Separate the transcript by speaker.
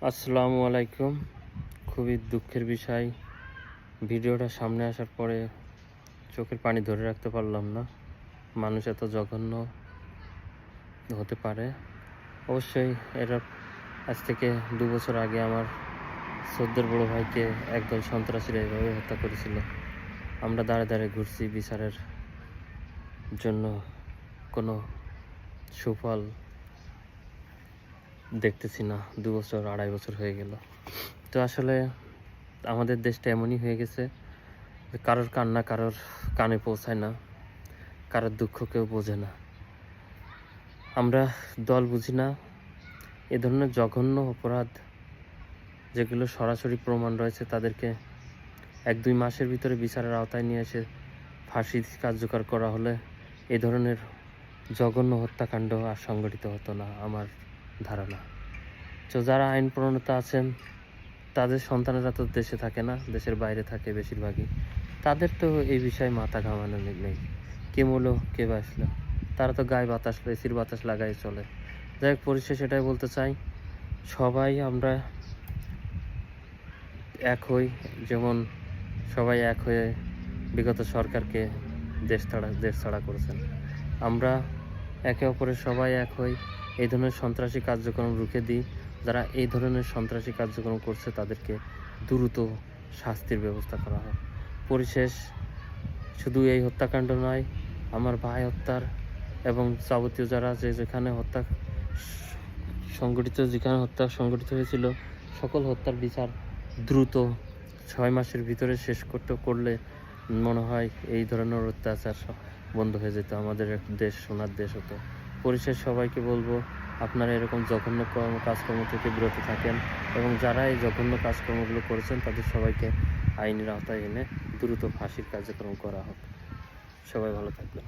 Speaker 1: আসসালামু আলাইকুম। খুবই দুঃখের বিষয়, ভিডিওটা সামনে আসার পরে চোখের পানি ধরে রাখতে পারলাম না। মানুষ এত জঘন্য হতে পারে? অবশ্যই এটা আজ থেকে ২ বছর আগে আমার সদ্যের বড় ভাইকে একদল সন্ত্রাসীরা এভাবে হত্যা করেছিল। আমরা দাঁড়ে দাঁড়িয়ে ঘুরছি, বিচারের জন্য কোনো সুফল দেখতেছি না। ২ বছর ২.৫ বছর হয়ে গেল। তো আসলে আমাদের দেশটা এমনই হয়ে গেছে, কারোর কান্না কারোর কানে পৌঁছায় না, কারোর দুঃখ কেউ বোঝে না। আমরা দল বুঝি না। এ ধরনের জঘন্য অপরাধ যেগুলো সরাসরি প্রমাণ রয়েছে তাদেরকে ১-২ মাসের ভিতরে বিচারের আওতায় নিয়ে এসে ফাঁসি কার্যকর করা হলে এ ধরনের জঘন্য হত্যাকাণ্ড আর সংঘটিত হতো না আমার ধারণা। তো যারা আইন প্রণেতা আছেন তাদের সন্তানেরা তো দেশে থাকে না, দেশের বাইরে থাকে বেশিরভাগই। তাদের তো এই বিষয়ে মাথা ঘামানো নেই। কে মরলো কে বাঁচলো, তারা তো গায়ে বাতাস এসির বাতাস লাগাই চলে। যাই হোক, পরিশেষে এটাই বলতে চাই, সবাই আমরা এক যেমন সবাই এক হয়ে বিগত সরকারকে দেশ ছাড়া করেছেন। আমরা একে অপরের সবাই এক হই, এই ধরনের সন্ত্রাসী কার্যক্রম রুখে দিই। যারা এই ধরনের সন্ত্রাসী কার্যক্রম করছে তাদেরকে দ্রুত শাস্তির ব্যবস্থা করা হয়। পরিশেষ শুধু এই হত্যাকাণ্ড নয়, আমার ভাই হত্যার এবং যাবতীয় যারা যেখানে হত্যা সংঘটিত হয়েছিল সকল হত্যার বিচার দ্রুত ৬ মাসের ভিতরে শেষ করলে মনে হয় এই ধরনের অত্যাচার বন্ধ হয়ে যেত, আমাদের দেশ সোনার দেশ হতো। পরিশেষ সবাইকে বলবো, আপনারা এরকম জঘন্য কাজকর্ম থেকে বিরত থাকেন এবং যারা এই জঘন্য কাজকর্মগুলো করেছেন তাদের সবাইকে আইনের আওতায় এনে দ্রুত ফাঁসির কার্যক্রম করা হোক। সবাই ভালো থাকবেন।